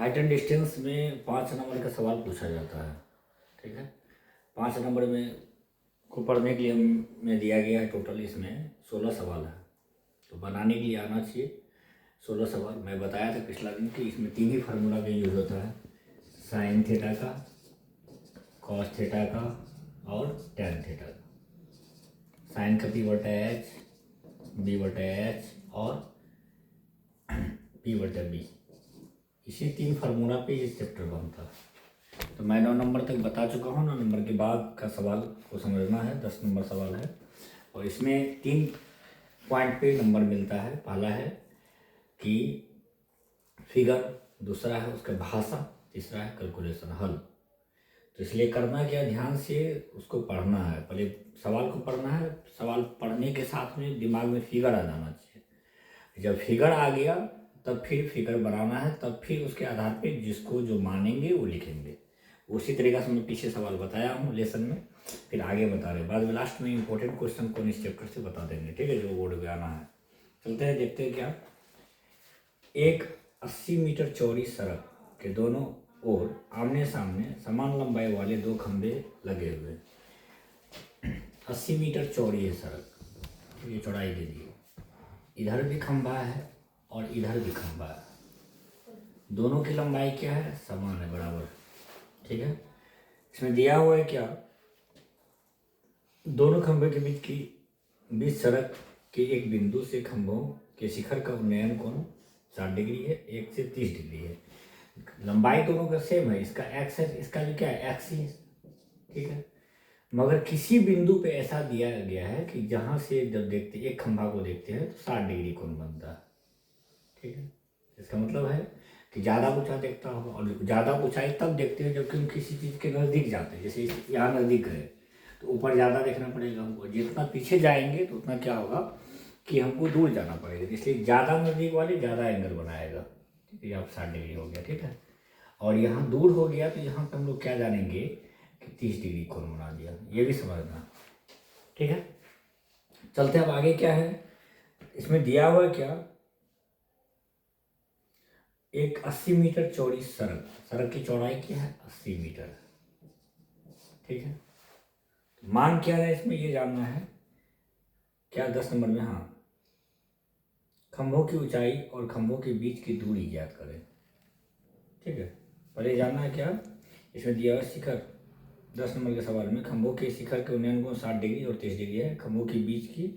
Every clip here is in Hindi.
हाइट एंड डिस्टेंस में 5 नंबर का सवाल पूछा जाता है। ठीक है, 5 नंबर में को पढ़ने के लिए में दिया गया है। टोटल इसमें 16 सवाल है, तो बनाने के लिए आना चाहिए 16 सवाल। मैं बताया था पिछला दिन कि इसमें 3 ही फार्मूला का यूज होता है, साइन थीटा का, कॉस थीटा का और टैन थीटा का। साइन का पी बटा एच, बी बटा एच और पी बटा बी, इसी 3 फार्मूला पे ये चैप्टर बनता है। तो मैं 9 नंबर तक बता चुका हूँ। 9 नंबर के बाद का सवाल को समझना है, 10 नंबर सवाल है और इसमें 3 पॉइंट पे नंबर मिलता है। पहला है कि फिगर, दूसरा है उसका भाषा, तीसरा है कैलकुलेशन हल। तो इसलिए करना क्या, ध्यान से उसको पढ़ना है। पहले सवाल को पढ़ना है, सवाल पढ़ने के साथ में दिमाग में फिगर आ जाना चाहिए। जब फिगर आ गया तब फिर फिगर बनाना है, तब फिर उसके आधार पे जिसको जो मानेंगे वो लिखेंगे। उसी तरीक़े से मैं पीछे सवाल बताया हूँ लेसन में, फिर आगे बता रहे, बाद में लास्ट में इंपॉर्टेंट क्वेश्चन को इस चैप्टर से बता देंगे। ठीक है, जो बोर्ड पे आना है। चलते हैं, देखते हैं क्या। एक 80 मीटर चौड़ी सड़क के दोनों ओर आमने सामने समान लंबाई वाले 2 खंभे लगे हुए। 80 मीटर चौड़ी है सड़क, ये चौड़ाई दे दी। इधर भी खंभा है और इधर भी खंभा है। दोनों की लंबाई क्या है, समान है, बराबर। ठीक है, इसमें दिया हुआ है क्या, दोनों खंभे के बीच सड़क के एक बिंदु से खंभों के शिखर का उन्नयन कोण 60 डिग्री है, 1 से 30 डिग्री है। लंबाई दोनों का सेम है, इसका एक्स है, इसका भी क्या है, एक्स ही है। ठीक है, मगर किसी बिंदु पे ऐसा दिया गया है कि जहाँ से जब देखते एक खंभा को देखते हैं तो 60 डिग्री कोण बनता है। ठीक है, इसका मतलब है कि ज़्यादा ऊंचा देखता होगा, और ज़्यादा ऊंचाई तब देखते हैं जबकि हम किसी चीज़ के नज़दीक जाते हैं। जैसे यहाँ नज़दीक गए तो ऊपर ज़्यादा देखना पड़ेगा हमको, जितना पीछे जाएंगे तो उतना क्या होगा कि हमको दूर जाना पड़ेगा। इसलिए ज़्यादा नज़दीक वाले ज़्यादा एंगल बनाएगा। ठीक है, यहाँ 60 डिग्री हो गया। ठीक है, और यहाँ दूर हो गया तो यहाँ पर हम लोग क्या जानेंगे कि 30 डिग्री कोण बना दिया, ये भी समझना। ठीक है, चलते अब आगे क्या है, इसमें दिया हुआ क्या, एक 80 मीटर चौड़ी सड़क, सड़क की चौड़ाई क्या है, 80 मीटर। ठीक है, मान क्या है इसमें ये जानना है क्या, 10 नंबर में। हाँ, खंभों की ऊंचाई और खंभों के बीच की दूरी ज्ञात करें। ठीक है, पहले जानना है क्या, इसमें दिया हुआ शिखर, 10 नंबर के सवाल में खंभों के शिखर के उन्नयन कोण 60 डिग्री और 30 डिग्री है। खंभों के बीच की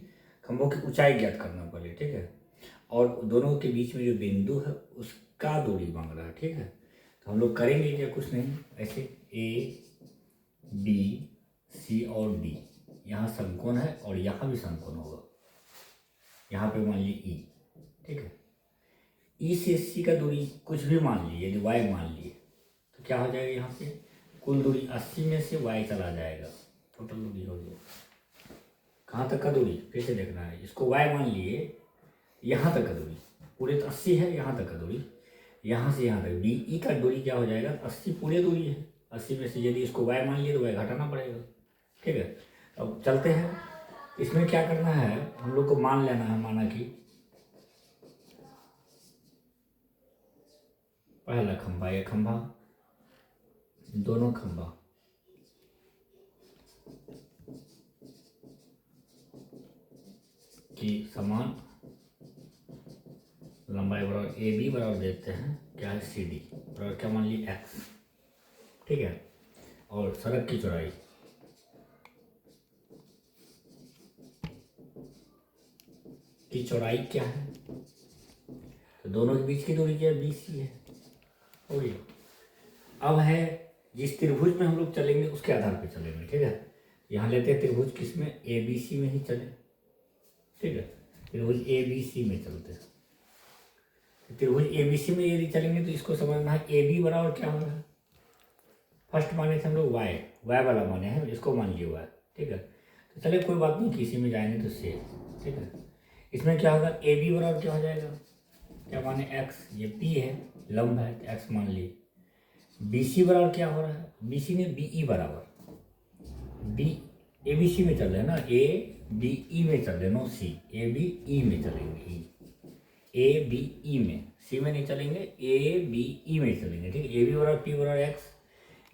खंभों की ऊंचाई ज्ञात करना पहले। ठीक है, और दोनों के बीच में जो बिंदु है उसका दूरी मांग रहा है। ठीक है, तो हम लोग करेंगे क्या, कुछ नहीं, ऐसे ए बी सी और डी, यहाँ समकोण है और यहाँ भी समकोण होगा। यहाँ पे मान लीजिए ई। ठीक है, ई से सी का दूरी कुछ भी मान लीजिए, यदि वाई मान लिए तो क्या हो जाएगा, यहाँ से कुल दूरी 80 में से वाई चला जाएगा, टोटल दूरी हो गई। कहाँ तक का दूरी फिर से देखना है, इसको वाई मान लिए, यहाँ तक का दूरी पूरे 80 है, यहाँ तक का दूरी, यहाँ से यहाँ तक डी ई का दूरी क्या हो जाएगा, 80 पूरे दूरी है। 80 में से यदि इसको वाई मान लिए तो वाई घटाना पड़ेगा। ठीक है, अब चलते हैं, इसमें क्या करना है, हम लोग को मान लेना है, माना कि पहला खंभा, ये खंभा, दोनों खंभा की समान लंबाई बराबर ए बी बराबर देते हैं क्या है, सी डी बराबर क्या मान ली, एक्स। ठीक है, और सड़क की चौड़ाई क्या है, तो दोनों के बीच की दूरी क्या है, BC है। हो गया। अब है जिस त्रिभुज में हम लोग चलेंगे उसके आधार पर चलेंगे। ठीक है, यहाँ लेते हैं त्रिभुज किस में, ABC में ही चले। ठीक है, त्रिभुज ABC में चलते हैं। त्रिभुज ABC में यदि चलेंगे तो इसको समझना है AB बराबर क्या हो रहा है, फर्स्ट माने थे हम लोग वाई वाला माने हैं, इसको मान लिया वाई। ठीक है, तो चलिए कोई बात नहीं, किसी में जाएंगे तो सेम। ठीक है, इसमें क्या होगा, AB बराबर क्या हो जाएगा, क्या माने x, ये P है, लंब है तो x मान लिए। BC बराबर क्या हो रहा है, BC में BE बराबर, B ABC में चल रहे हैं ना, ABE में चल रहे, नो C, ABE में चलेंगे, ए बी ई में, सी में नहीं चलेंगे, ए बी ई में चलेंगे, ठीक है। ए बी बराबर पी बराबर एक्स,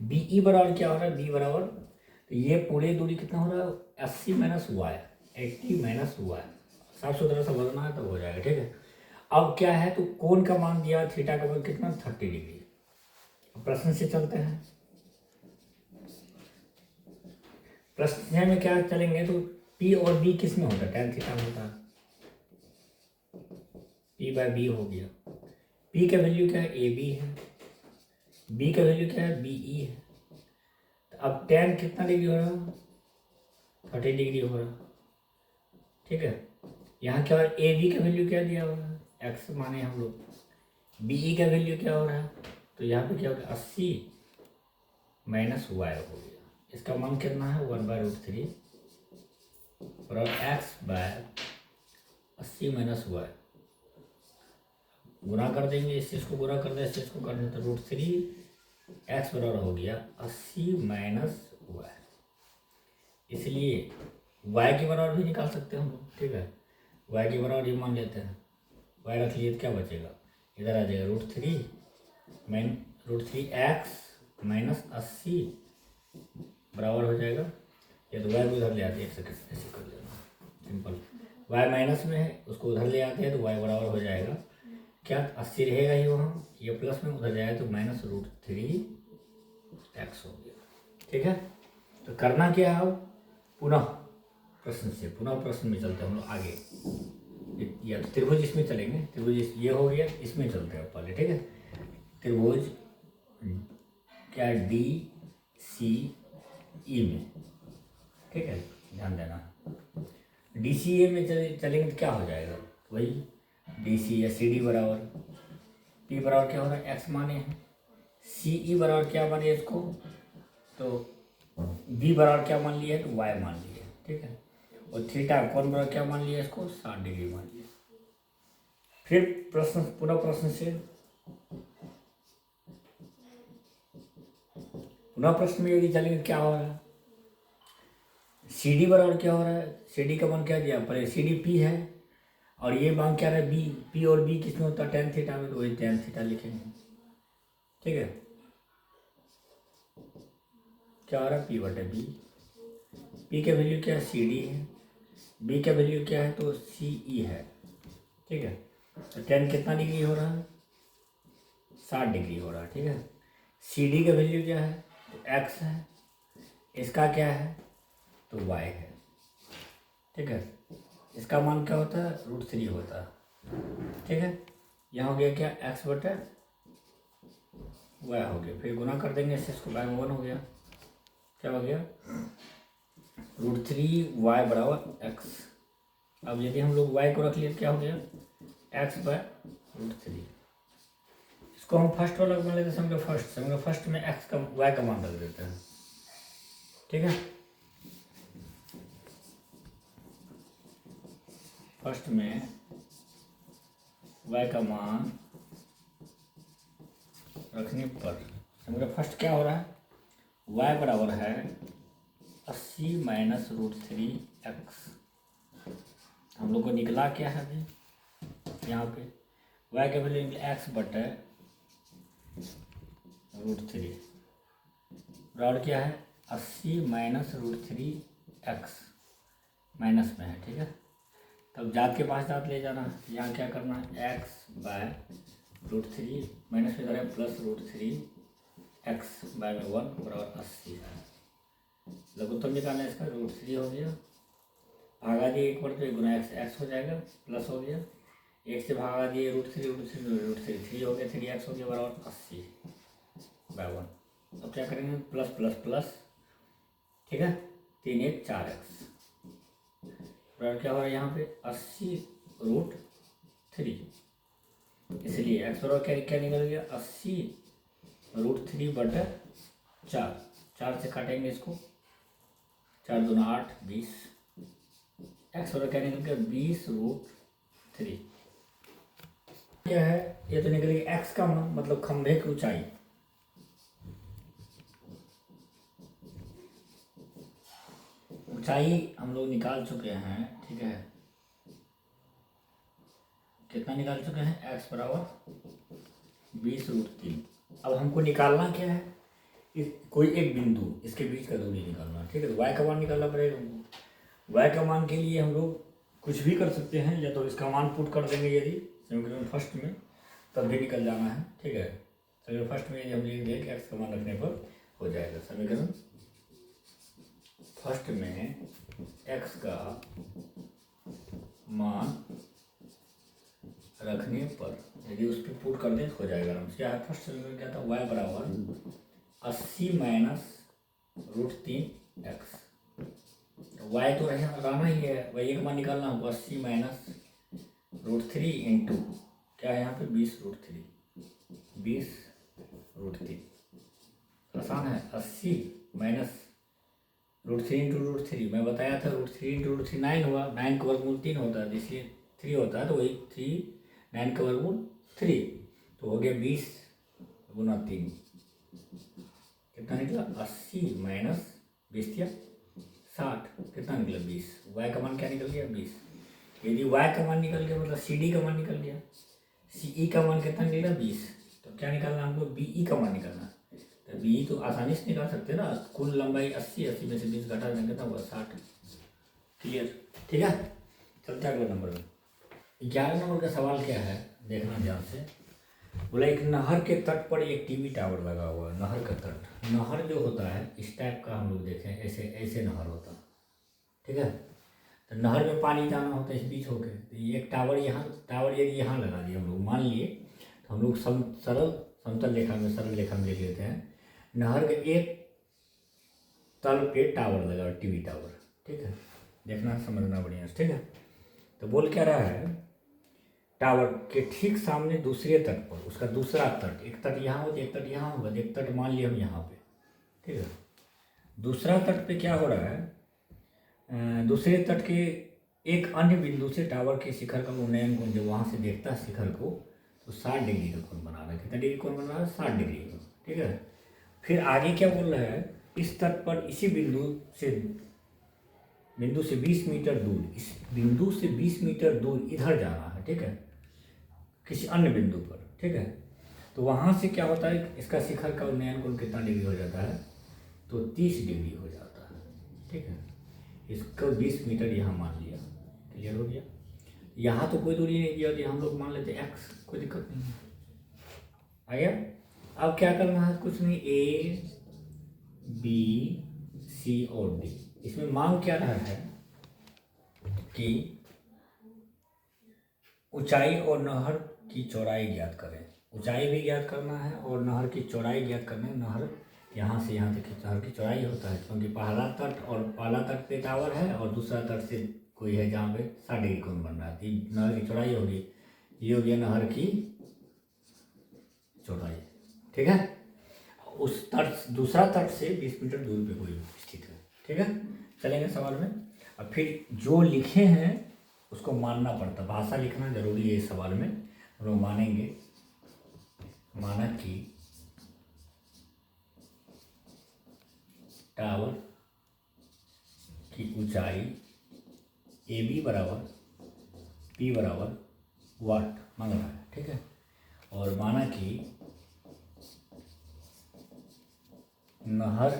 बी ई बराबर क्या हो रहा है, बी बराबर, तो ये पूरी दूरी कितना हो रहा है 80 माइनस वाई, 80 माइनस वाई, साफ सुथरा सा बनना है तो हो जाएगा, ठीक है। अब क्या है, तो कोण का मान दिया थीटा का मान कितना 30 डिग्री। प्रश्न से चलते हैं, प्रश्न में क्या चलेंगे, तो पी और बी किस में होता है, tan थीटा में होता है, पी बाय बी हो गया। पी का वैल्यू क्या है, ए बी है, बी का वैल्यू क्या है, बी ई है। तो अब tan कितना डिग्री हो रहा है, 30 डिग्री हो रहा, ठीक है। यहाँ क्या है, ए बी का वैल्यू क्या दिया हुआ है, एक्स माने हम लोग, बी ई का वैल्यू क्या हो रहा है, तो यहाँ पे क्या हो गया 80 माइनस वाई हो गया। इसका मान कितना है 1/√3 और एक्स बाय 80 माइनस वाई, गुना कर देंगे, इस चीज़ को गुना कर दें, इस चीज़ को कर दें, तो √3 एक्स बराबर हो गया 80 माइनस वाई। इसलिए वाई के बराबर भी निकाल सकते हैं हम लोग, ठीक है। वाई के बराबर ये मान लेते हैं, वाई रख लिए तो क्या बचेगा, इधर आ जाएगा √3 एक्स माइनस 80 बराबर हो जाएगा, या तो वाई को उधर ले आते हैं, एक सेकेंड ऐसे कर लेना सिंपल, वाई माइनस में है उसको उधर ले आते हैं तो वाई बराबर हो जाएगा क्या, 80 रहेगा ही वहाँ, ये प्लस में उधर जाएगा तो -√3 एक्स हो गया, ठीक है। तो करना क्या है, अब पुनः प्रश्न में चलते हैं हम लोग आगे, या तो त्रिभुज इसमें चलेंगे, त्रिभुज ये हो गया, इसमें चलते हैं पहले, ठीक है। त्रिभुज क्या डी सी ई में, ठीक है, ध्यान देना, डी सी ए में चलेंगे तो क्या हो जाएगा, वही डी सी या सी डी बराबर, पी बराबर क्या हो रहा है एक्स माने हैं, सी ई बराबर क्या माने इसको, तो बी बराबर क्या मान लिया है, तो वाई मान लिया, ठीक है। और थीटा कौन बराबर क्या मान लिया इसको 60 डिग्री मान लिया। फिर पुनः प्रश्न में यदि चलेंगे क्या हो रहा है, सी डी बराबर क्या हो रहा है, सी डी का मान क्या दिया, पहले सी डी पी है और ये मान क्या रहा है बी, पी और बी किसमें होता है tan थीटा में, तो वही tan थीटा लिखेंगे, ठीक है। क्या आ रहा है p/b, पी का वैल्यू क्या है सी डी है, बी का वैल्यू क्या है तो सी ई है, ठीक है। तो tan कितना डिग्री हो रहा है 60 डिग्री हो रहा है, ठीक है। सी डी का वैल्यू क्या है तो एक्स है, इसका क्या है तो वाई है, ठीक है। इसका मान क्या होता है √3 होता है, ठीक है। यहाँ हो गया क्या एक्स बटा वाई हो गया, फिर गुना कर देंगे इससे, इसको बाय 1 हो गया, क्या हो गया √3 वाई बराबर एक्स। अब यदि हम लोग वाई को रख लिए क्या हो गया एक्स बाय √3, इसको हम फर्स्ट वाला मान लेते हैं, फर्स्ट में एक्स का वाई का मान रख देते हैं, ठीक है। फर्स्ट में y का मान रखने पर समझो फर्स्ट क्या हो रहा है, y बराबर है 80 माइनस √3 एक्स। हम लोग को निकला क्या है अभी यहाँ पे y का वैल्यू निकला एक्स बटे √3 बराबर क्या है 80 माइनस √3 एक्स, माइनस में है, ठीक है। तब जात के पास जात ले जाना, यहाँ क्या करना है एक्स बाय √3 माइनस में करें प्लस √3 एक्स बाय में 1 बराबर 80 है। लघुत्तम निकालना इसका √3 हो गया, भागा दिए एक बार तो एक गुना एक्स हो जाएगा, प्लस हो गया एक से भागा दिए √3 3 हो गया, 3x हो गया बराबर 80 बाय 1। अब क्या करेंगे प्लस प्लस प्लस, ठीक है, 3 1 4x बराबर क्या हो रहा है यहाँ पे 80√3, इसलिए एक्स बराबर क्या निकल गया 80√3 बटा 4 से काटेंगे इसको, 4 दूना 8 20, एक्स बराबर क्या निकल गया 20√3। क्या है ये तो निकल गया एक्स का मतलब खंभे की ऊंचाई, ऊंचाई हम लोग निकाल चुके हैं, ठीक है। कितना निकाल चुके हैं, x बराबर 20√3। अब हमको निकालना क्या है, कोई एक बिंदु, इसके बीच का दूरी निकालना, ठीक है। तो y का मान निकालना पड़ेगा हमको। y का मान के लिए हम लोग कुछ भी कर सकते हैं, या तो इसका मान पुट कर देंगे यदि समीकरण फर्स्ट में, तब भी निकल जाना है, ठीक है। समीकरण फर्स्ट में यदि हम लिख दें कि x का मान रखने पर हो जाएगा, समीकरण फर्स्ट में x का मान रखने पर यदि उस पर पुट कर दें तो हो जाएगा आराम से। क्या है, फर्स्ट समीकरण क्या था, y बराबर 80 माइनस √3x। y तो रहना ही है, y का मान निकालना हमको, 80 माइनस √3 इंटू क्या है यहाँ पे 20√3। आसान है, 80 माइनस √3 इंटू √3, मैं बताया था √3 इंटू √3 9 हुआ, 9 का वर्गमूल 3 होता है, इसलिए 3 होता है, तो वही 3 9 का वर्गमूल 3, तो हो गया 20 गुना 3, कितना निकला 80 माइनस 20 या 60, कितना निकला 20। y का मान क्या निकल गया 20। यदि y का मान निकल गया मतलब CD का मान निकल गया, CE का मान कितना निकला 20, तो क्या निकालना हमको BE का मान निकालना। तो BE तो आसानी से निकाल सकते हैं ना, कुल लंबाई 80 में से 20 घटा देंगे कितना हुआ 60। क्लियर, ठीक है। चलते हैं अगले नंबर में। 11 नंबर का सवाल क्या है, देखना ध्यान से। बोला एक नहर के तट पर एक टीवी टावर लगा हुआ है। नहर का तट, नहर जो होता है इस टाइप का हम लोग देखें, ऐसे ऐसे नहर होता है, ठीक है। तो नहर में पानी जाना होता है इस बीच होके, तो ये एक टावर यहाँ, टावर यदि यहाँ लगा दिया हम लोग, मान लिए, तो हम लोग समतल रेखा में, सरल रेखा में देख लेते हैं। नहर के एक तल पे टावर लगा, टीवी टावर, ठीक है। देखना समझना बढ़िया, ठीक है। तो बोल क्या रहा है, टावर के ठीक सामने दूसरे तट पर, उसका दूसरा तट, एक तट यहाँ होगा, एक तट यहाँ होगा, एक तट मान लिया हम यहाँ पे, ठीक है। दूसरा तट पे क्या हो रहा है, दूसरे तट के एक अन्य बिंदु से टावर के शिखर का उन्नयन कोण, जब वहाँ से देखता है शिखर को, तो 60 डिग्री का कोण बना रहा है। कितना डिग्री कोण बना रहा है, 60 डिग्री का, ठीक है। फिर आगे क्या बोल रहा है, इस तट पर इसी बिंदु से 20 मीटर दूर, इस बिंदु से 20 मीटर दूर इधर जाना है, ठीक है, किसी अन्य बिंदु पर, ठीक है। तो वहाँ से क्या होता है, इसका शिखर का उन्नयन कोण कितना डिग्री हो जाता है, तो 30 डिग्री हो जाता है, ठीक है। इसको 20 मीटर यहाँ मान लिया, क्लियर हो गया। यहाँ तो कोई दूरी नहीं दिया, तो हम लोग मान लेते हैं x, कोई दिक्कत नहीं है, आया। अब क्या करना है, कुछ नहीं, A B C और D, इसमें मांग क्या रहा है कि ऊंचाई और नहर की चौड़ाई ज्ञात करें। ऊंचाई भी ज्ञात करना है और नहर की चौड़ाई ज्ञात करना है। नहर यहाँ से यहाँ तक नहर की चौड़ाई होता है, क्योंकि पहला तट पे टावर है और दूसरा तट से कोई है जहाँ पे 60 डिग्री कोण बन रहा है, तो नहर की चौड़ाई होगी, ये हो गया नहर की चौड़ाई, ठीक है। उस तट, दूसरा तट से 20 मीटर दूर पे कोई स्थित है, ठीक है। चलेंगे सवाल में। अब फिर जो लिखे हैं उसको मानना पड़ता, भाषा लिखना जरूरी है इस सवाल में, हम लोग मानेंगे। माना कि टावर की ऊंचाई AB बराबर P बराबर वाट मांग रहा है, ठीक है। और माना कि नहर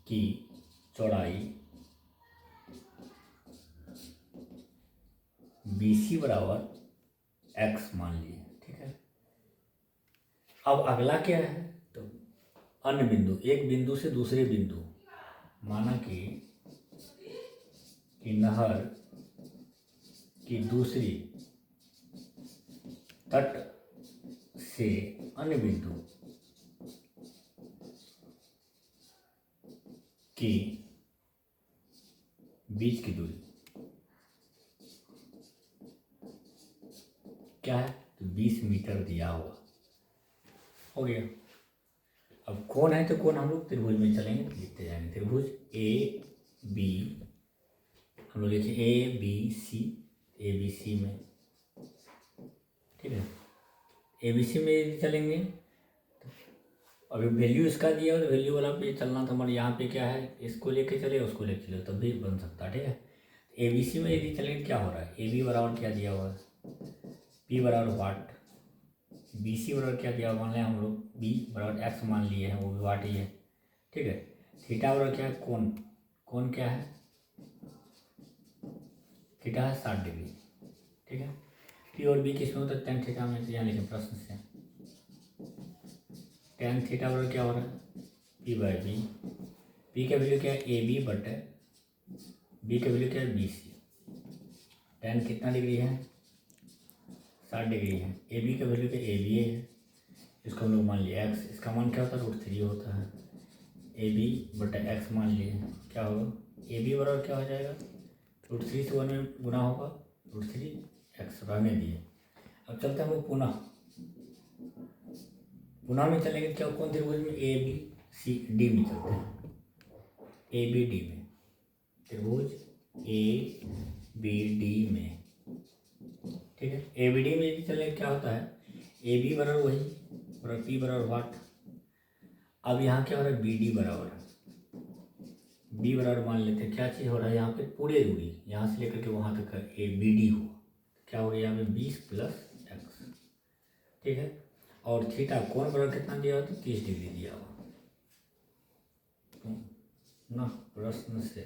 की चौड़ाई BC बराबर x मान लिए, ठीक है। अब अगला क्या है, तो अन्य बिंदु, एक बिंदु से दूसरे बिंदु, माना कि नहर की दूसरी तट से अन्य बिंदु की बीच की दूरी क्या है, तो 20 मीटर दिया हुआ, हो गया। अब कौन है, तो कौन हम लोग त्रिभुज में चलेंगे, लिखते जाएंगे। त्रिभुज AB, हम लोग लिखे ABC, ABC में, ठीक है। ABC में चलेंगे, अभी वैल्यू इसका दिया और वैल्यू वाला पे चलना था, हमारे यहाँ पे क्या है, इसको लेके चले उसको लेके चले तब भी बन सकता है, ठीक है। ABC में यदि चलें क्या हो रहा है, AB बराबर क्या दिया हुआ है, P बराबर वाट, BC बराबर क्या दिया हुआ, मान लें हम लोग B बराबर x मान लिए हैं, वो भी वाट ही है, ठीक है। थीटा बराबर क्या है, कोण, कोण क्या है, थीटा है 60 डिग्री, ठीक है। P और B किस में होता है, टेन थीटा में, तो यहाँ लिखें प्रश्न से टेन थीटा बराबर क्या हो रहा है, P/B, P का वैल्यू क्या है AB बटे B का वैल्यू क्या है BC, टेन कितना डिग्री है 60 डिग्री है, AB का वैल्यू क्या AB है, इसको हम लोग मान लिए x, इसका मान क्या होता है √3 होता है, AB बटा x मान लिए, क्या होगा AB बराबर क्या हो जाएगा, √3 से 1 में गुना होगा, √3x रहने दिए। अब चलते हैं हम लोग पुनः में चलेंगे, क्या कौन त्रिभुज में, ABCD में चलते हैं, ABD में, त्रिभुज ABD में, ठीक है। ABD में यदि चलेंगे क्या होता है, AB बराबर वही और P बराबर वाट। अब यहाँ क्या हो रहा है, BD बराबर, B बराबर मान लेते हैं क्या चीज़ हो रहा है यहाँ पे, पूरे दूरी यहाँ से लेकर के वहाँ तक ABD हो, क्या हो गया यहाँ पे 20 + x, ठीक है। और थीटा कोण बराबर कितना दिया हुआ, तो 30 डिग्री दिया हुआ ना प्रश्न से।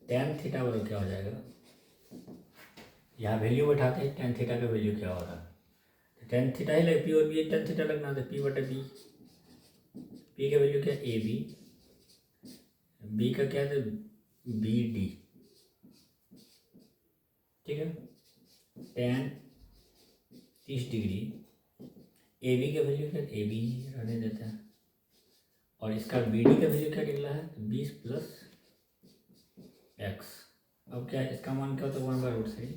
टेन थीटा बराबर क्या हो जाएगा, यहाँ वैल्यू बैठाते हैं, टेन थीटा का वैल्यू क्या हो रहा है, तो टेन थीटा ही लगे, P और B टेन थीटा लगना था, P बटे B, P का वैल्यू क्या है AB, B का क्या है BD, ठीक है। टेन 30 डिग्री, AB का वैल्यू क्या है AB रहने देते हैं, और इसका BD का वैल्यू क्या निकला है 20 + x। अब क्या है इसका मान क्या होता है 1/√3,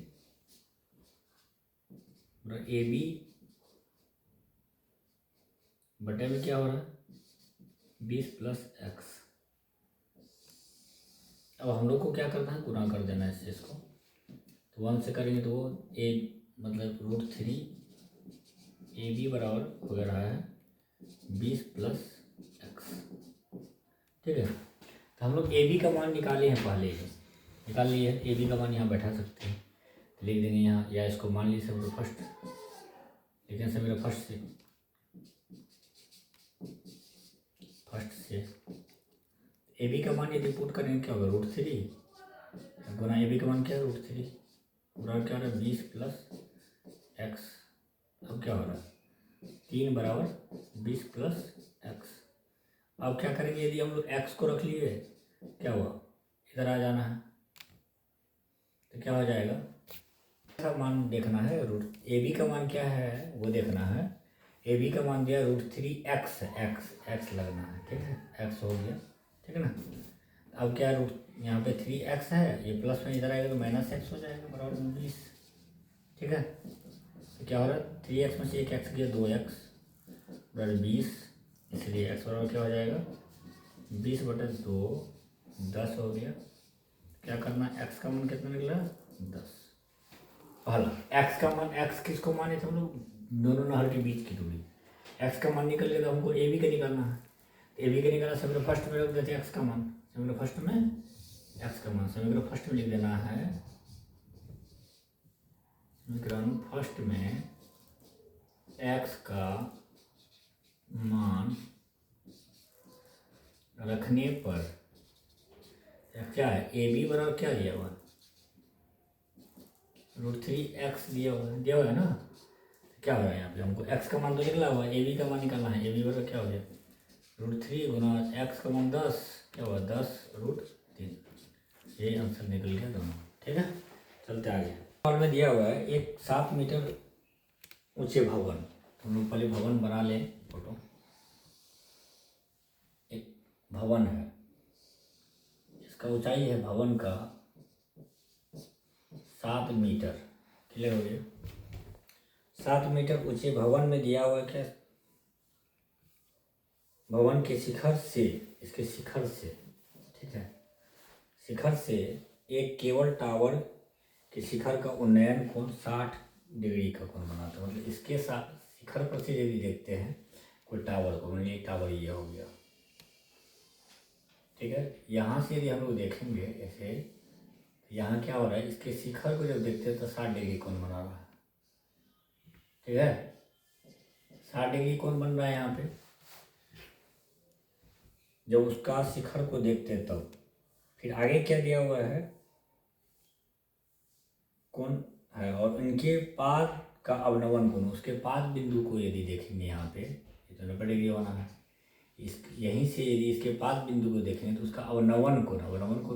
AB बटे में क्या हो रहा है 20 + x। अब हम लोग को क्या करना है, गुणा कर देना है इसको, तो 1 से करेंगे तो वो मतलब √3 AB बराबर हो रहा है 20 + x, ठीक है। तो हम लोग AB का मान निकाले हैं, पहले ही निकाल लिए है, AB का मान यहाँ बैठा सकते हैं, तो लिख देंगे यहाँ, या इसको मान लीजिए सब लोग फर्स्ट, लेकिन सब मेरा फर्स्ट से AB का मान यदि पुट करेंगे क्या होगा √3 गुना AB का मान क्या है √3 बराबर क्या हो रहा है 20 + x। अब क्या हो रहा है 3 बराबर 20 + x। अब क्या करेंगे, यदि हम लोग x को रख लिए, क्या हुआ इधर आ जाना है, तो क्या हो जाएगा, का मान देखना है, AB का मान क्या है वो देखना है, AB का मान दिया √3x, x लगना है, ठीक है, x हो गया, ठीक है ना। अब क्या यहाँ पे 3x है, ये प्लस में इधर आएगा तो -x हो जाएगा बराबर 20, ठीक है। तो क्या हो रहा है 3x में से एक x गया 2x बराबर 20, इसलिए x बराबर क्या हो जाएगा 20/2 10 हो गया। क्या करना है, x का मान कितना निकला 10। पहला x का मान, x किसको माने थे हम लोग, दोनों नहर के बीच की दूरी, x का मान निकल गया तो हमको AB का निकालना है, तो AB का निकालना समीकरण फर्स्ट में रख देते हैं, x का मान समीकरण फर्स्ट में, x का मान समीकरण फर्स्ट में लिख देना है, समीकरण फर्स्ट में x का मान रखने पर क्या है, AB बराबर क्या दिया हुआ √3x दिया हुआ है ना, क्या हो रहा है यहाँ पे हमको x का मान तो निकला हुआ है, AB का मान निकालना है, AB बराबर क्या हो गया √3 गुना x का मान 10, क्या हुआ 10√3, ये आंसर निकल गया दोनों, ठीक है। चलते आगे, और में दिया हुआ है एक 7 मीटर ऊंचे भवन, तो हम लोग पहले भवन बना लें, फोटो एक भवन है, इसका ऊंचाई है भवन का 7 मीटर, क्लियर हो गया। 7 मीटर ऊंचे भवन में दिया हुआ क्या, भवन के शिखर से, इसके शिखर से, ठीक है, शिखर से एक केबल टावर के शिखर का उन्नयन कोण 60 डिग्री का कोण बनाता है, मतलब इसके साथ शिखर पर से यदि देखते हैं कोई टावर को, मतलब ये टावर ये हो गया, ठीक है। यहाँ से यदि हम लोग देखेंगे ऐसे, तो यहाँ क्या हो रहा है, इसके शिखर को जब देखते हैं तो 60 डिग्री कोण बना रहा है। ठीक है, 60 डिग्री कोण बन रहा है यहाँ पे। जब उसका शिखर को देखते हैं तब फिर आगे क्या दिया हुआ है, कोण है, और इनके पाद का अवनवन कोण, उसके पाद बिंदु को यदि देखेंगे यहाँ पे, ये तो 90 डिग्री बना है, इस यहीं से यदि इसके पाद बिंदु को देखेंगे तो उसका अवनवन कोण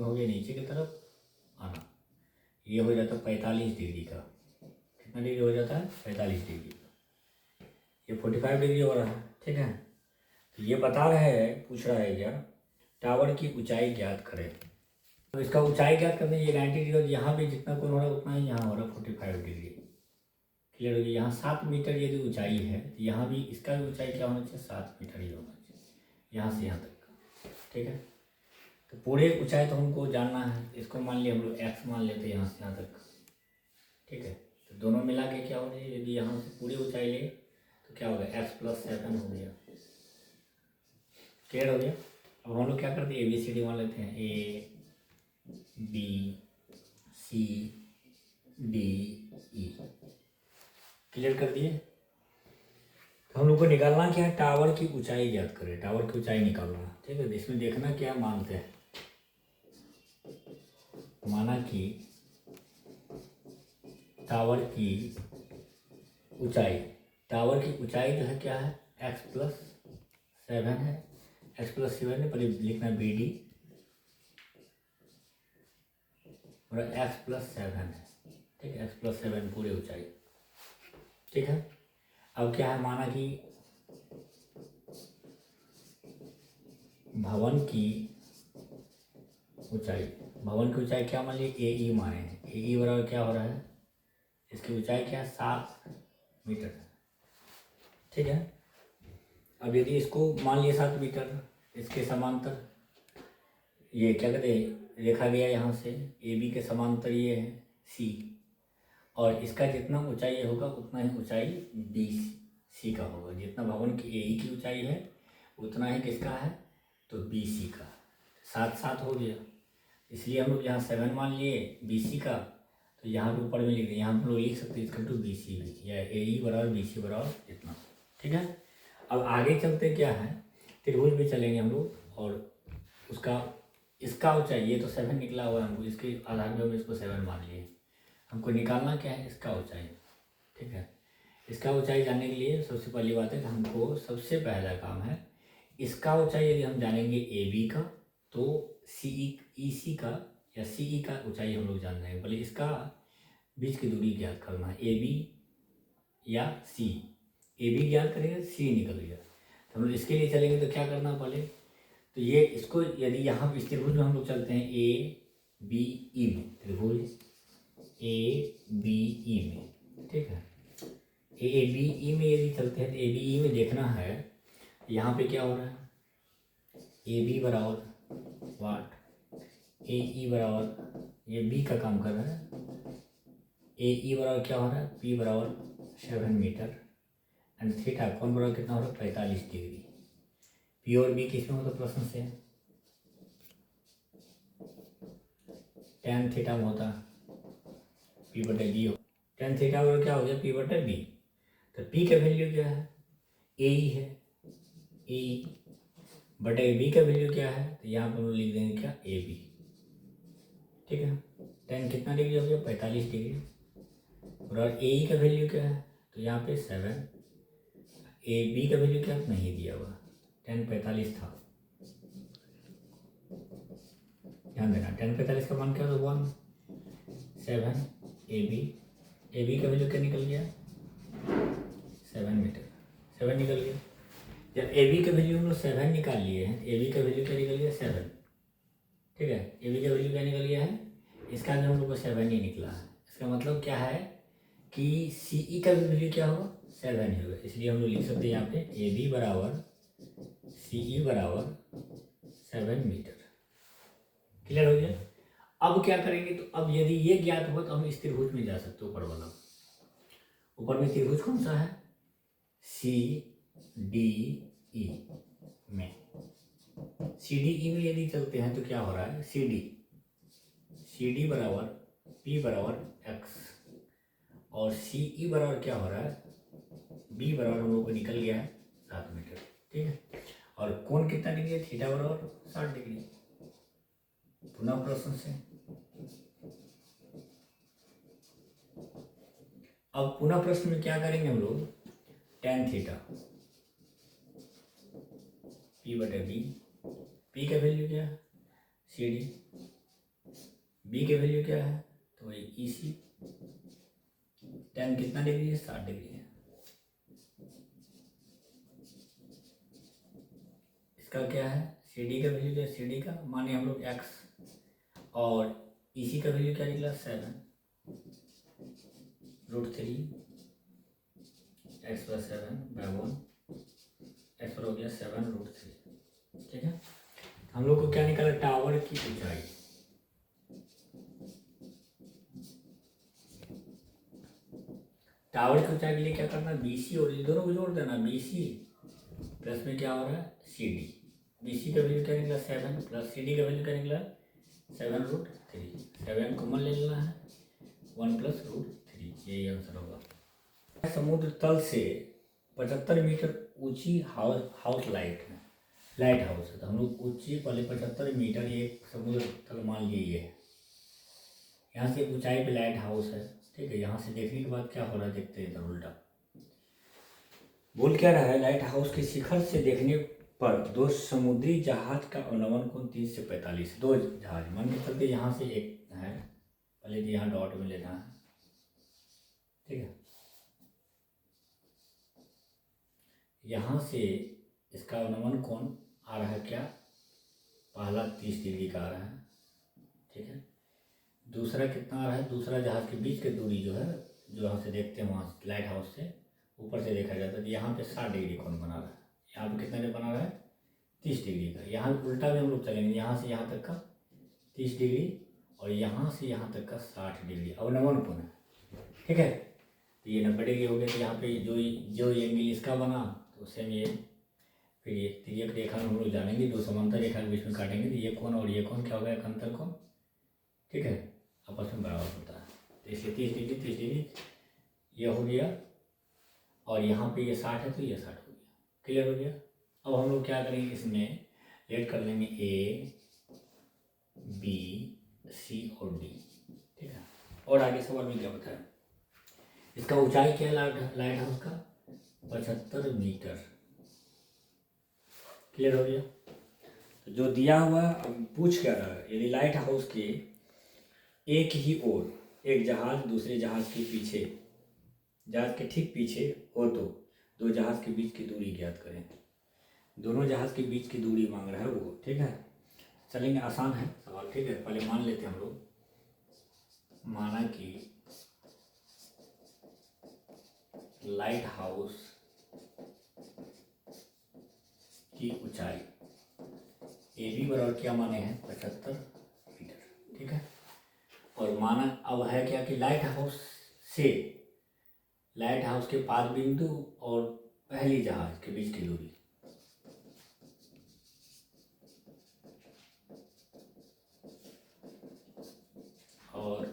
हो गया नीचे की तरफ आना, ये हो जाता है 45 डिग्री का। कितना डिग्री हो जाता है, 45 डिग्री का। ये 45 डिग्री हो रहा है। ठीक है, तो ये बता रहे हैं, पूछ रहा है क्या, टावर की ऊंचाई ज्ञात करें। तो इसका ऊंचाई ज्ञात करने, ये 90 डिग्री, यहाँ भी जितना कोण हो रहा है उतना ही यहाँ हो रहा है 45 डिग्री। क्लियर हो गया। यहाँ 7 मीटर यदि ऊंचाई है तो यहाँ भी इसका भी ऊंचाई क्या होना चाहिए, 7 मीटर ही होना चाहिए, यहाँ से यहाँ तक का। ठीक है, तो पूरे ऊंचाई तो हमको जानना है, इसको मान लिया हम लोग x मान लेते हैं यहाँ से यहाँ तक। ठीक है, तो दोनों मिला के क्या हो रही है, यदि यहाँ से पूरी ऊंचाई ले तो क्या होगा, x+7 हो गया। क्लियर हो गया। अब हम लोग क्या करते हैं, ABCD मान लेते हैं, ABCDE। क्लियर कर दिए। तो हम लोग को निकालना क्या है, टावर की ऊंचाई ज्ञात करें, टावर की ऊंचाई निकालना। ठीक है, इसमें देखना क्या मानते हैं, माना कि टावर की ऊंचाई, टावर की ऊंचाई जो है क्या है, x+7 है, x+7 है, पर लिखना BD और x+7 है। ठीक है, x+7 पूरी ऊंचाई। ठीक है, अब क्या है, माना कि भवन की ऊंचाई क्या मान ली, AE माने हैं। AE बराबर क्या हो रहा है, इसकी ऊंचाई क्या है, 7 मीटर। ठीक है, अब यदि इसको मान लिया 7 मीटर, इसके समांतर ये क्या कहते हैं, रेखा गया यहाँ से, AB के समांतर ये है C, और इसका जितना ऊंचाई होगा उतना ही ऊंचाई BC का होगा। जितना भवन की AE की ऊंचाई है उतना ही किसका है, तो BC का। 7 हो गया, इसलिए हम लोग यहाँ 7 मान लिए BC का, तो यहाँ पे ऊपर में लिख दें, यहाँ हम लोग लिख सकते हैं इसका टू BC भी, या AE बराबर BC बराबर इतना। ठीक है, अब आगे चलते क्या है, त्रिभुज में चलेंगे हम लोग, और उसका इसका ऊंचाई, ये तो 7 निकला हुआ है हमको, इसके आधार पर हम इसको 7 मान लिए। हमको निकालना क्या है, इसका ऊंचाई। ठीक है, इसका ऊंचाई जानने के लिए सबसे पहली बात है कि हमको सबसे पहला काम है, इसका ऊंचाई यदि हम जानेंगे AB का, तो EC का या CE का ऊंचाई हम लोग जान रहे हैं, पहले इसका बीच की दूरी ज्ञात करना है, AB या C। AB ज्ञात करेंगे, C निकल गया, तो हम लोग इसके लिए चलेंगे तो क्या करना पहले, तो ये इसको यदि यहाँ इस त्रिभुज में हम लोग चलते हैं ABE में, त्रिभुज ABE में। ठीक है, ABE में यदि चलते हैं तो ABE में देखना है यहाँ पे क्या हो रहा है, AB बराबर वाट, AE बराबर, ये B का काम कर रहा है, AE बराबर क्या हो रहा है, P बराबर 7 मीटर, एंड थीटा कौन बराबर कितना हो रहा है, 45 डिग्री। P और B किस में होता, प्रश्न से tan थीटा में होता, P/B हो, tan थीटा बराबर क्या हो गया, P/B। तो P का वैल्यू क्या है, AE है, AE बटे B का वैल्यू क्या है, तो यहाँ पर हम लिख देंगे क्या, AB। ठीक है, tan कितना डिग्री हो गया, 45 डिग्री, और AE का वैल्यू क्या है, तो यहाँ पे 7, AB का वैल्यू क्या नहीं दिया हुआ, tan 45 था, ध्यान देना। tan 45 का मान क्या होता, 1 7 AB का वैल्यू क्या निकल गया, 7 मीटर, 7 निकल गया। जब AB का वैल्यू हम लोग 7 निकाल लिए हैं, AB का वैल्यू क्या निकल गया, 7। ठीक है, AB का वैल्यू क्या निकल गया है, इसका भी हम लोग को 7 ही निकला है। इसका मतलब क्या है कि CE का भी वैल्यू क्या होगा, 7 ही होगा, इसलिए हम लोग लिख सकते हैं यहाँ पे AB बराबर CE बराबर 7 मीटर। क्लियर हो गया। अब क्या करेंगे, तो अब यदि ये ज्ञात हो तो हम इस त्रिभुज में जा सकते हो, ऊपर वाला, ऊपर में त्रिभुज कौन सा है, CDE में। सी डी ई में यदि चलते हैं तो क्या हो रहा है, सी डी बराबर पी बराबर एक्स, और सी ई बराबर क्या हो रहा है, बी बराबर हम लोग को निकल गया है 7 मीटर। ठीक है, और कोण कितना डिग्री है, थीटा बराबर 60 डिग्री। पुनः प्रश्न से अब पुनः प्रश्न में क्या करेंगे हम लोग, tan थीटा P बटे बी, P का वैल्यू क्या है सी डी, B का वैल्यू क्या है तो वही ई सी, tan कितना डिग्री है 60 डिग्री है। इसका क्या है, सी डी का वैल्यू क्या है, सी डी का माने हम लोग x, और ई सी का वैल्यू क्या निकला 7 √3 x + 7 बाय 1, x पर हो गया 7 √3। ठीक है, हम लोग को क्या निकाला, टावर की ऊंचाई। टावर की ऊंचाई के लिए क्या करना, BC और दोनों को जोड़ देना, BC प्लस में क्या हो रहा है CD, BC का वैल्यू क्या निकला 7 प्लस CD का वैल्यू क्या निकला 7 √3, 7 कॉमन ले लेना है, 1 + √3, यही आंसर होगा। समुद्र तल से 75 मीटर ऊंची हाउस लाइट हाउस है। तो हम लोग ऊंची पहले 75 मीटर एक समुद्र तल मान लिए ये है, यहाँ से ऊंचाई पे लाइट हाउस है। ठीक है, यहाँ से देखने के बाद क्या हो रहा है देखते हैं इधर उल्टा। बोल क्या रहा है, लाइट हाउस के शिखर से देखने पर 2 समुद्री जहाज का अवनमन कोण 30 से 45, 2 जहाज मान के चलते, यहाँ से एक है पहले तो यहाँ डॉट में लेना है। ठीक है, यहाँ से इसका अवनमन कोण आ रहा है क्या, पहला 30 डिग्री का आ रहा है। ठीक है, दूसरा कितना आ रहा है, दूसरा जहाज के बीच की दूरी जो है, जो यहाँ से देखते हैं वहाँ लाइट हाउस से ऊपर से देखा जाता है तो यहाँ पे 60 डिग्री कोण बना रहा है, यहाँ पे कितना बना रहा है 30 डिग्री का। यहाँ उल्टा भी हम लोग चलेंगे, यहाँ से यहाँ तक का 30 डिग्री और यहाँ से यहाँ तक का 60 डिग्री अवनमन कोण है। ठीक है, तो ये 90 डिग्री हो गया। तो यहाँ पे जो एंगल इसका बना तो सेम ये, फिर ये तिर्यक रेखा में हम लोग जानेंगे, 2 समांतर रेखा के बीच में काटेंगे तो ये कोण और ये कोण क्या हो गया, अंतर कोण। ठीक है, आपस में बराबर होता है, तो इसलिए 30 डिग्री ये हो गया, और यहाँ पे ये 60 है तो ये 60 हो गया। क्लियर हो गया। अब हम लोग क्या करेंगे, इसमें लेट कर लेंगे A B C और D। ठीक है, और आगे सवाल में क्या बताया, इसका ऊंचाई क्या है लाइट हाउस का 75 मीटर। क्लियर हो गया। तो जो दिया हुआ, अब पूछ क्या रहा है, यदि लाइट हाउस के एक ही ओर एक जहाज दूसरे जहाज के पीछे, जहाज के ठीक पीछे हो तो 2 जहाज के बीच की दूरी ज्ञात करें। दोनों जहाज के बीच की दूरी मांग रहा है वो। ठीक है, चलेंगे, आसान है सवाल। ठीक है, पहले मान लेते हैं हम लोग, माना कि लाइट हाउस की ऊंचाई ए बी बराबर क्या माने हैं 75 मीटर। ठीक है, और माना अब है क्या कि लाइट हाउस के पाद बिंदु और पहली जहाज के बीच की दूरी, और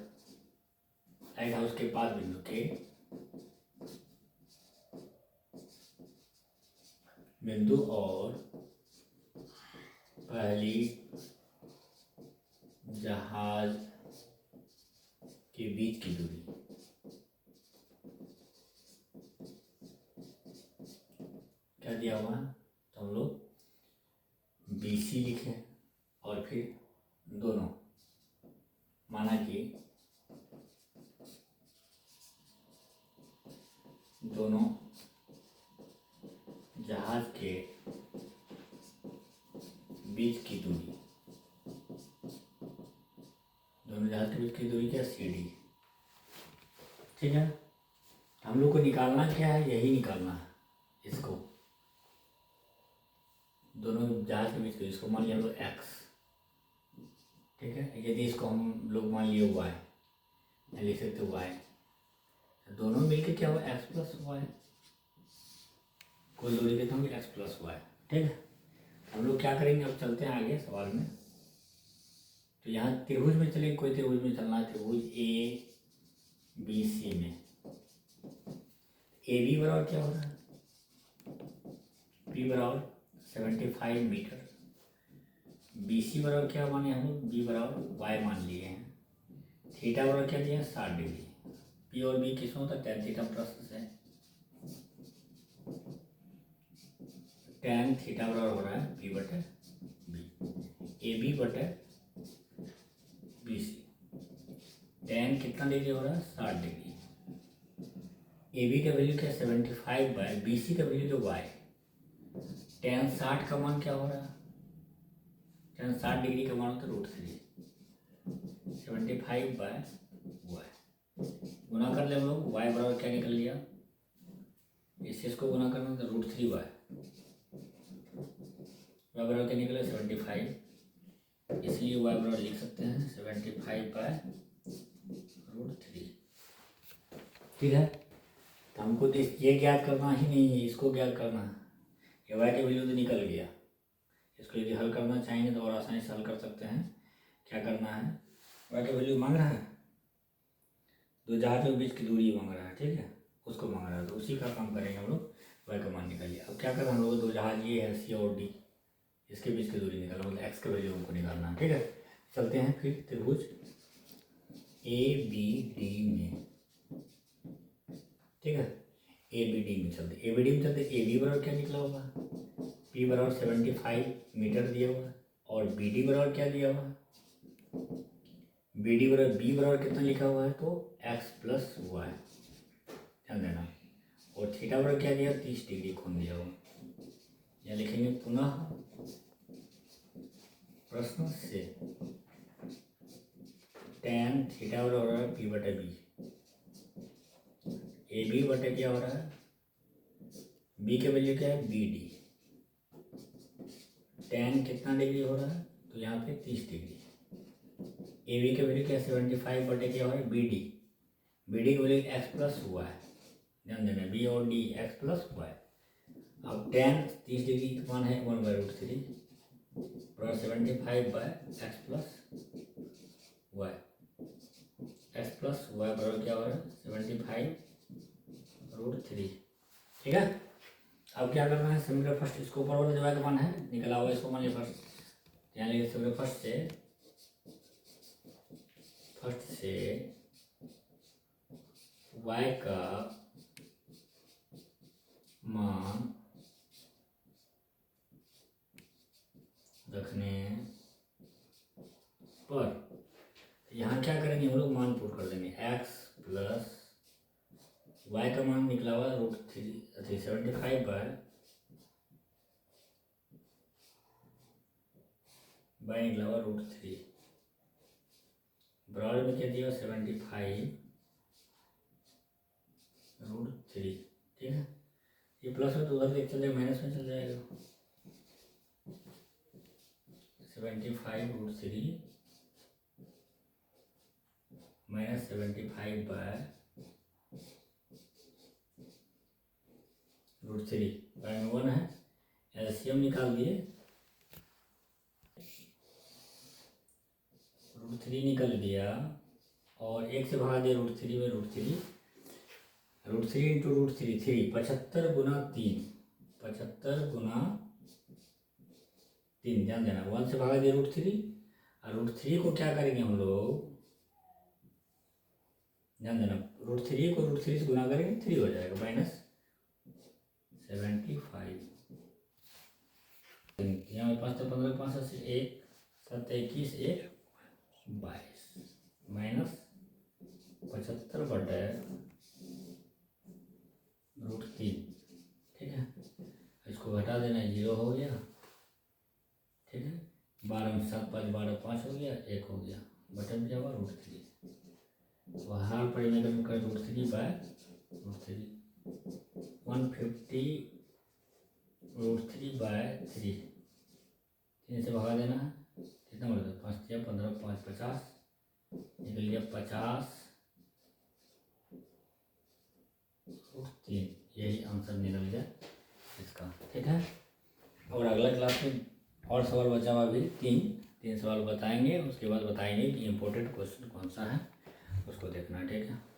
लाइट हाउस के पाद बिंदु के बिंदु और पहली जहाज के बीच की दूरी, क्या दिया हुआ है, तो हम लोग BC लिखे और फिर दोनों, माना कि दोनों जहाज के बीच की दूरी, दोनों जहाज के बीच की दूरी क्या CD। ठीक है, हम लोग को निकालना क्या है, यही निकालना है, इसको दोनों जहाज के बीच को, इसको मान लिया हम लोग x। ठीक है, यदि इसको हम लोग मान लिए y, लिख सकते y, दोनों मिलके क्या हुआ x + y, कुल दूरी कितना होगी x + y। ठीक है, हम लोग क्या करेंगे, अब चलते हैं आगे सवाल में। तो यहाँ त्रिभुज में चलेंगे, कोई त्रिभुज में चलना है, त्रिभुज ए बी सी में ए बी बराबर क्या हो रहा है, बी बराबर 75 मीटर, बी सी बराबर क्या माने हम लोग, बी बराबर वाई मान लिए हैं, थीटा बराबर क्या दिया है 60 डिग्री, पी और बी किस में होता है, टेन थीटा प्लस है, टेन थीटा बराबर हो रहा है पी बटे बी, ए बी बटे बी सी, टेन कितना डिग्री हो रहा है 60 डिग्री, ए बी का वैल्यू क्या 75 बाय बी सी का वैल्यू जो वाई, टेन 60 का मान क्या हो रहा है, टेन 60 डिग्री का मान होता है √3, 75 बाय वाई, गुना कर ले हम लोग, वाई बराबर क्या निकल लिया, इसको गुना करना तो √3 बाय वाई बराबर क्या निकला 75, इसलिए वाई बराबर लिख सकते हैं 75 बाय √3। ठीक है, तो हमको तो ये ज्ञात करना ही नहीं है, इसको ज्ञात करना है, ये वाई का वैल्यू तो निकल गया, इसको यदि हल करना चाहेंगे तो और आसानी से हल कर सकते हैं। क्या करना है, वाई का वैल्यू मांग रहा है, दो जहाज़ों के बीच की दूरी मांग रहा है, ठीक है, उसको मांग रहा है, तो उसी का काम करेंगे हम लोग, वाई का मान निकालिए। अब क्या करें हम लोग, दो जहाज ये है सी और डी, इसके बीच की दूरी निकालना, मतलब एक्स का वैल्यू हमको निकालना है। ठीक है, चलते हैं फिर त्रिभुज ए बी डी में, ठीक है, ए बी डी में चलते, ए बी डी में चलते, ए बी बराबर क्या निकला होगा, पी बराबर 75 मीटर दिया हुआ है, और बी डी बराबर क्या दिया हुआ है, बी डी बराबर बी बराबर कितना लिखा हुआ है, तो एक्स प्लस वाई, ध्यान देना, और थीटा बराबर क्या दिया 30 डिग्री खून दिया हुआ, या लिखेंगे पुनः प्रश्न से टेन थीटा बराबर हो रहा है पी बटे बी, ए बी बटे क्या हो रहा है, बी के वैल्यू क्या है बी डी, टेन कितना डिग्री हो रहा है, तो यहाँ पे 30 डिग्री, ए बी के वैल्यू क्या है 75 बटे क्या हो रहा है बी डी, बी डी की वैल्यू एक्स प्लस वाई, ध्यान देना बी और डी एक्स प्लस वाई। अब टेन 30 डिग्री का मान है 1/√3 बराबर 75 by x plus y, x plus y बराबर क्या हो रहा है 75√3। ठीक है, अब क्या करना है, समीकरण फर्स्ट, इसको ऊपर वाला जो वाई का मान है निकला हुआ, इसको मान लिया फर्स्ट, ध्यान लगे समीकरण फर्स्ट से वाई का मान रखने पर यहाँ क्या करेंगे हम लोग, मान पुट कर देंगे, एक्स प्लस वाई का मान निकला हुआ √3 75 बाय निकला हुआ √3 बराबर में क्या दिया 75√3। ठीक है, ये प्लस में तो उधर देख चल जाएगा, माइनस में चल जाएगा, 75√3 माइनस 75 बाय √3, बाय में 1 है, एलसीएम निकाल दिए, √3 निकल गया, और एक से भागा दिया √3 में, √3 इंटू √3 3, 75 गुना 3, 75 गुना 3, ध्यान देना, 1 से भागा दिया √3, और √3 को क्या करेंगे हम लोग, ध्यान देना, √3 को √3 से गुना करेंगे 3 हो जाएगा, माइनस 75, यहाँ 5 तो 15, 5 से 1 7 21 1 22 माइनस 75 बटे √3। ठीक है, इसको घटा देना, 0 हो गया, ठीक है, 12 में 7 5 12 5 हो गया, 1 हो गया, बटे में जाएगा √3, तो हर परिमेय में कर √3 बाय √3 150 √3 बाय 3, 3 से भगा देना है, कितना हो जाता है 5 या 15 5 50, निकल गया 50√3, यही आंसर निकल गया इसका। ठीक है, और अगला क्लास में और सवाल बचा हुआ अभी तीन सवाल बताएंगे, उसके बाद बताएंगे कि इम्पोर्टेंट क्वेश्चन कौन सा है, उसको देखना है। ठीक है।